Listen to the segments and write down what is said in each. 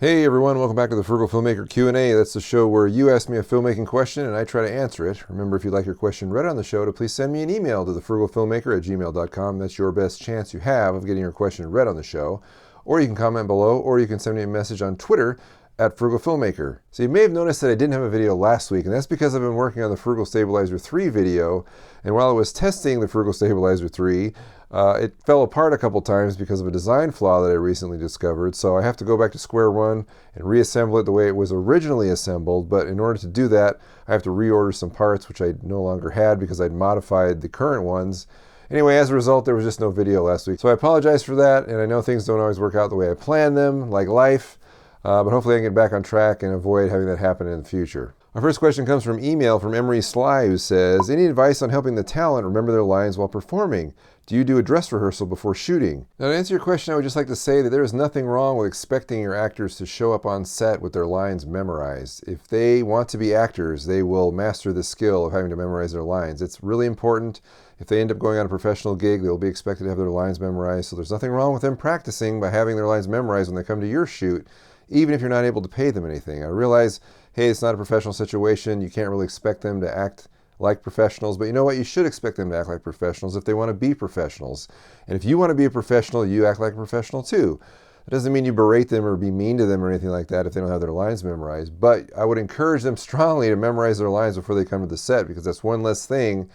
Hey everyone, welcome back to the Frugal Filmmaker Q&A. That's the show where you ask me a filmmaking question and I try to answer it. Remember, if you'd like your question read on the show, to please send me an email to thefrugalfilmmaker@gmail.com. That's your best chance you have of getting your question read on the show. Or you can comment below, or you can send me a message on Twitter at Frugal Filmmaker. So you may have noticed that I didn't have a video last week, and that's because I've been working on the Frugal Stabilizer 3 video, and while I was testing the Frugal Stabilizer 3, it fell apart a couple times because of a design flaw that I recently discovered, so I have to go back to square one and reassemble it the way it was originally assembled. But in order to do that, I have to reorder some parts which I no longer had because I'd modified the current ones. Anyway, as a result, there was just no video last week. So I apologize for that, and I know things don't always work out the way I planned them, like life, but hopefully I can get back on track and avoid having that happen in the future. Our first question comes from email from Emery Sly, who says, any advice on helping the talent remember their lines while performing? Do you do a dress rehearsal before shooting? Now, to answer your question, I would just like to say that there is nothing wrong with expecting your actors to show up on set with their lines memorized. If they want to be actors, they will master the skill of having to memorize their lines. It's really important. If they end up going on a professional gig, they'll be expected to have their lines memorized. So there's nothing wrong with them practicing by having their lines memorized when they come to your shoot, even if you're not able to pay them anything. I realize, hey, it's not a professional situation. You can't really expect them to act like professionals, but you know what? You should expect them to act like professionals if they want to be professionals. And if you want to be a professional, you act like a professional too. It doesn't mean you berate them or be mean to them or anything like that if they don't have their lines memorized, but I would encourage them strongly to memorize their lines before they come to the set, because that's one less thing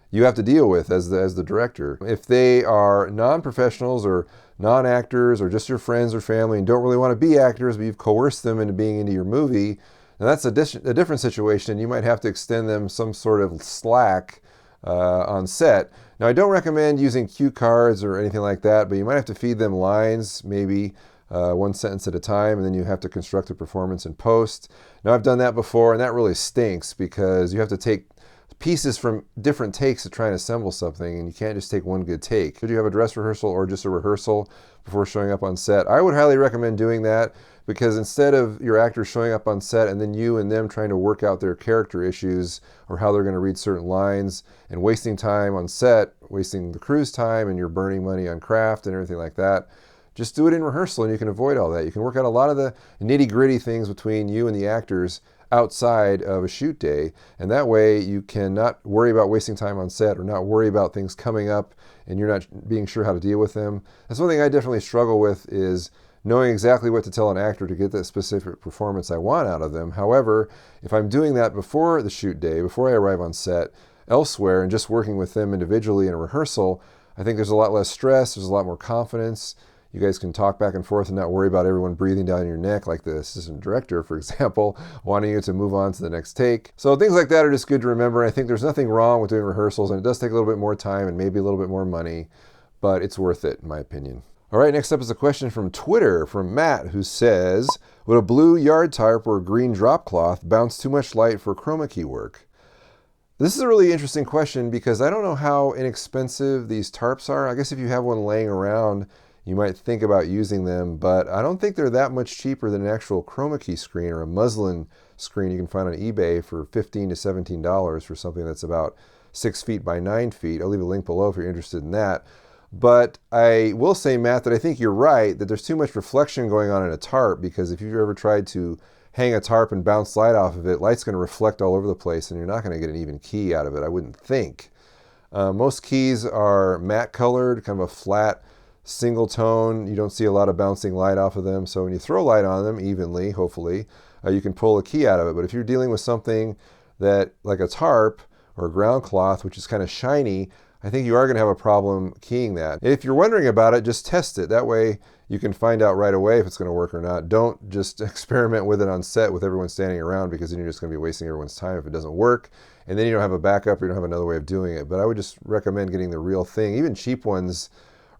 you have to deal with as the director. If they are non-professionals or non-actors or just your friends or family and don't really want to be actors, but you've coerced them into being into your movie, now that's a different situation. You might have to extend them some sort of slack on set. Now, I don't recommend using cue cards or anything like that, but you might have to feed them lines, maybe one sentence at a time, and then you have to construct a performance in post. Now, I've done that before, and that really stinks because you have to take pieces from different takes to try and assemble something, and you can't just take one good take. Should you have a dress rehearsal or just a rehearsal before showing up on set? I would highly recommend doing that, because instead of your actors showing up on set and then you and them trying to work out their character issues or how they're going to read certain lines and wasting time on set, wasting the crew's time, and you're burning money on craft and everything like that, just do it in rehearsal and you can avoid all that. You can work out a lot of the nitty-gritty things between you and the actors outside of a shoot day, and that way you can not worry about wasting time on set or not worry about things coming up and you're not being sure how to deal with them. That's one thing I definitely struggle with, is knowing exactly what to tell an actor to get that specific performance I want out of them. However, if I'm doing that before the shoot day, before I arrive on set elsewhere, and just working with them individually in a rehearsal, I think there's a lot less stress, there's a lot more confidence. You guys can talk back and forth and not worry about everyone breathing down your neck, like the assistant director, for example, wanting you to move on to the next take. So things like that are just good to remember. I think there's nothing wrong with doing rehearsals, and it does take a little bit more time and maybe a little bit more money, but it's worth it, in my opinion. All right, next up is a question from Twitter from Matt, who says, would a blue yard tarp or a green drop cloth bounce too much light for chroma key work? This is a really interesting question because I don't know how inexpensive these tarps are. I guess if you have one laying around, you might think about using them, but I don't think they're that much cheaper than an actual chroma key screen or a muslin screen you can find on eBay for $15 to $17 for something that's about 6 feet by 9 feet. I'll leave a link below if you're interested in that. But I will say, Matt, that I think you're right, that there's too much reflection going on in a tarp, because if you've ever tried to hang a tarp and bounce light off of it, light's going to reflect all over the place and you're not going to get an even key out of it, I wouldn't think. Most keys are matte colored, kind of a flat single tone. You don't see a lot of bouncing light off of them, so when you throw light on them evenly, hopefully, you can pull a key out of it. But if you're dealing with something that, like a tarp or a ground cloth, which is kind of shiny, I think you are going to have a problem keying that. If you're wondering about it, just test it. That way you can find out right away if it's going to work or not. Don't just experiment with it on set with everyone standing around, because then you're just going to be wasting everyone's time if it doesn't work. And then you don't have a backup, or you don't have another way of doing it. But I would just recommend getting the real thing. Even cheap ones,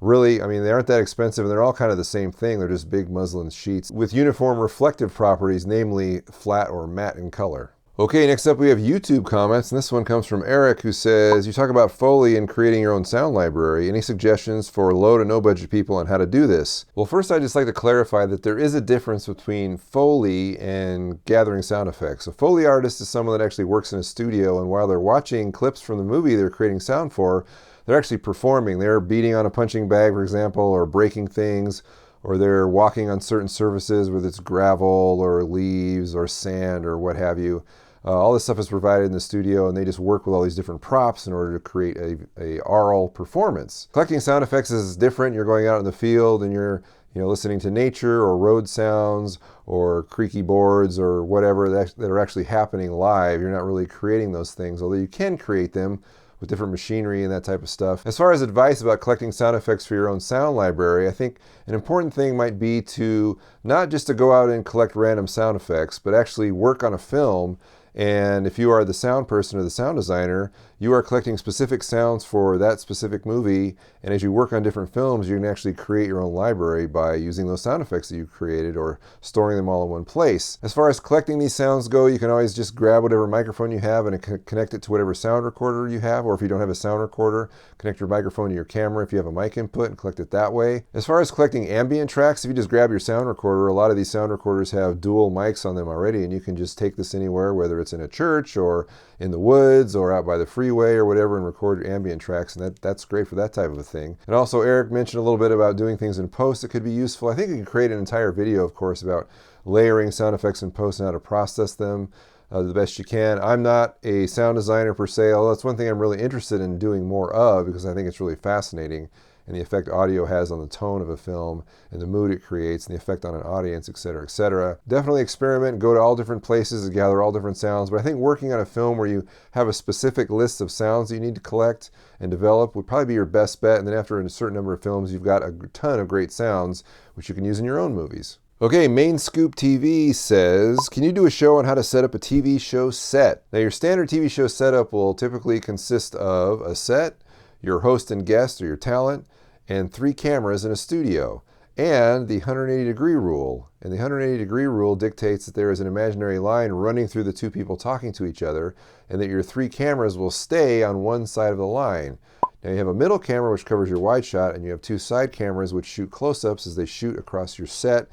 really, I mean, they aren't that expensive, and they're all kind of the same thing. They're just big muslin sheets with uniform reflective properties, namely flat or matte in color. Okay, next up we have YouTube comments, and this one comes from Eric, who says, you talk about Foley and creating your own sound library. Any suggestions for low to no budget people on how to do this? Well, first I'd just like to clarify that there is a difference between Foley and gathering sound effects. A Foley artist is someone that actually works in a studio, and while they're watching clips from the movie they're creating sound for, they're actually performing. They're beating on a punching bag, for example, or breaking things, or they're walking on certain surfaces, whether it's gravel or leaves or sand or what have you. All this stuff is provided in the studio, and they just work with all these different props in order to create a aural performance. Collecting sound effects is different. You're going out in the field and you're listening to nature or road sounds or creaky boards or whatever that are actually happening live. You're not really creating those things, although you can create them with different machinery and that type of stuff. As far as advice about collecting sound effects for your own sound library, I think an important thing might be to not just to go out and collect random sound effects, but actually work on a film. And if you are the sound person or the sound designer, you are collecting specific sounds for that specific movie. And as you work on different films, you can actually create your own library by using those sound effects that you created or storing them all in one place. As far as collecting these sounds go, you can always just grab whatever microphone you have and connect it to whatever sound recorder you have. Or if you don't have a sound recorder, connect your microphone to your camera if you have a mic input and collect it that way. As far as collecting ambient tracks, if you just grab your sound recorder, a lot of these sound recorders have dual mics on them already, and you can just take this anywhere, whether it's in a church or in the woods or out by the freeway or whatever, and record your ambient tracks, and that's great for that type of a thing. And also, Eric mentioned a little bit about doing things in post that could be useful. I think you can create an entire video, of course, about layering sound effects in post and how to process them the best you can. I'm not a sound designer per se, although that's one thing I'm really interested in doing more of because I think it's really fascinating, and the effect audio has on the tone of a film and the mood it creates and the effect on an audience, etc., etc. Definitely experiment, go to all different places and gather all different sounds, but I think working on a film where you have a specific list of sounds that you need to collect and develop would probably be your best bet, and then after a certain number of films, you've got a ton of great sounds which you can use in your own movies. Okay, Main Scoop TV says, can you do a show on how to set up a TV show set? Now, your standard TV show setup will typically consist of a set, your host and guest or your talent, and 3 cameras in a studio, and the 180-degree rule. And the 180-degree rule dictates that there is an imaginary line running through the 2 people talking to each other, and that your 3 cameras will stay on one side of the line. Now you have a middle camera which covers your wide shot, and you have 2 side cameras which shoot close-ups as they shoot across your set,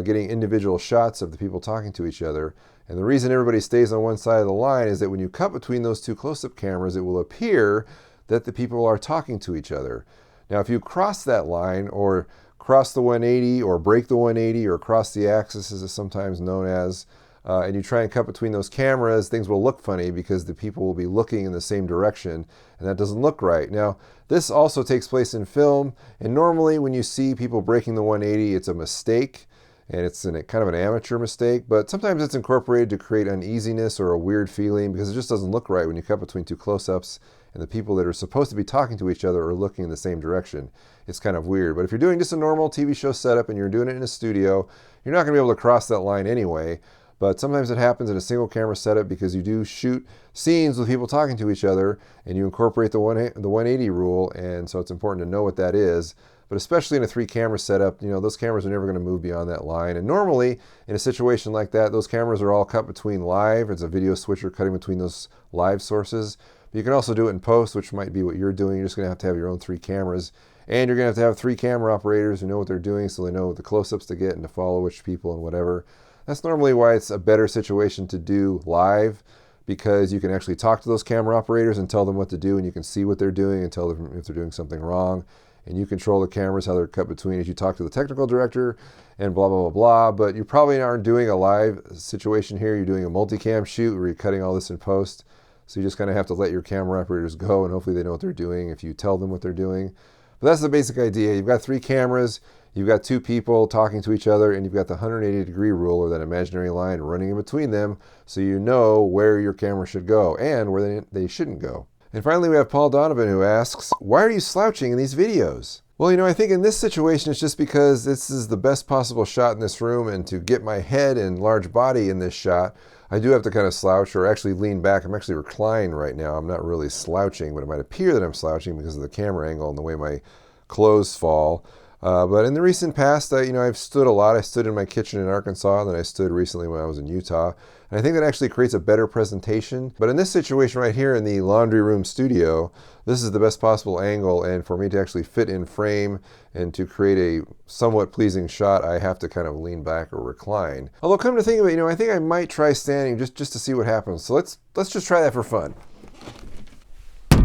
getting individual shots of the people talking to each other. And the reason everybody stays on one side of the line is that when you cut between those 2 close-up cameras, it will appear that the people are talking to each other. Now, if you cross that line, or cross the 180, or break the 180, or cross the axis, as it's sometimes known as, and you try and cut between those cameras, things will look funny because the people will be looking in the same direction, and that doesn't look right. Now, this also takes place in film, and normally when you see people breaking the 180, it's a mistake, and it's kind of an amateur mistake, but sometimes it's incorporated to create uneasiness or a weird feeling because it just doesn't look right when you cut between 2 close-ups and the people that are supposed to be talking to each other are looking in the same direction. It's kind of weird. But if you're doing just a normal TV show setup and you're doing it in a studio, you're not going to be able to cross that line anyway. But sometimes it happens in a single camera setup because you do shoot scenes with people talking to each other and you incorporate the 180 rule, and so it's important to know what that is. But especially in a 3 camera setup, those cameras are never going to move beyond that line. And normally, in a situation like that, those cameras are all cut between live. It's a video switcher cutting between those live sources. But you can also do it in post, which might be what you're doing. You're just going to have your own 3 cameras. And you're going to have 3 camera operators who know what they're doing, so they know the close-ups to get and to follow which people and whatever. That's normally why it's a better situation to do live, because you can actually talk to those camera operators and tell them what to do, and you can see what they're doing and tell them if they're doing something wrong. And you control the cameras, how they're cut between as you talk to the technical director and blah, blah, blah, blah. But you probably aren't doing a live situation here. You're doing a multicam shoot where you're cutting all this in post. So you just kind of have to let your camera operators go, and hopefully they know what they're doing if you tell them what they're doing. But that's the basic idea. You've got 3 cameras, you've got 2 people talking to each other, and you've got the 180-degree rule, or that imaginary line running in between them, so you know where your camera should go and where they shouldn't go. And finally, we have Paul Donovan who asks, why are you slouching in these videos? Well, I think in this situation, it's just because this is the best possible shot in this room, and to get my head and large body in this shot, I do have to kind of slouch or actually lean back. I'm actually reclined right now. I'm not really slouching, but it might appear that I'm slouching because of the camera angle and the way my clothes fall. But in the recent past, I've stood a lot. I stood in my kitchen in Arkansas, and then I stood recently when I was in Utah. And I think that actually creates a better presentation. But in this situation right here in the laundry room studio, this is the best possible angle. And for me to actually fit in frame and to create a somewhat pleasing shot, I have to kind of lean back or recline. Although come to think of it, I think I might try standing just to see what happens. So let's just try that for fun.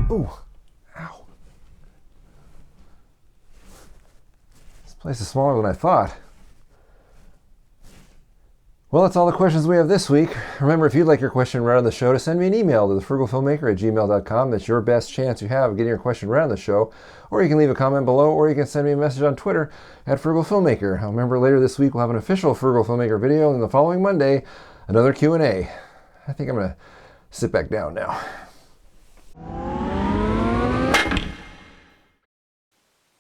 Ooh, ow. least it's smaller than I thought. Well, that's all the questions we have this week. Remember, if you'd like your question read on the show, to send me an email to thefrugalfilmmaker@gmail.com. That's your best chance you have of getting your question read on the show. Or you can leave a comment below, or you can send me a message on Twitter @FrugalFilmmaker. Now, remember, later this week we'll have an official Frugal Filmmaker video, and the following Monday, another Q&A. I think I'm going to sit back down now.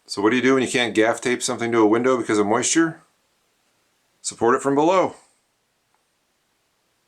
So what do you do when you can't gaff tape something to a window because of moisture? Support it from below.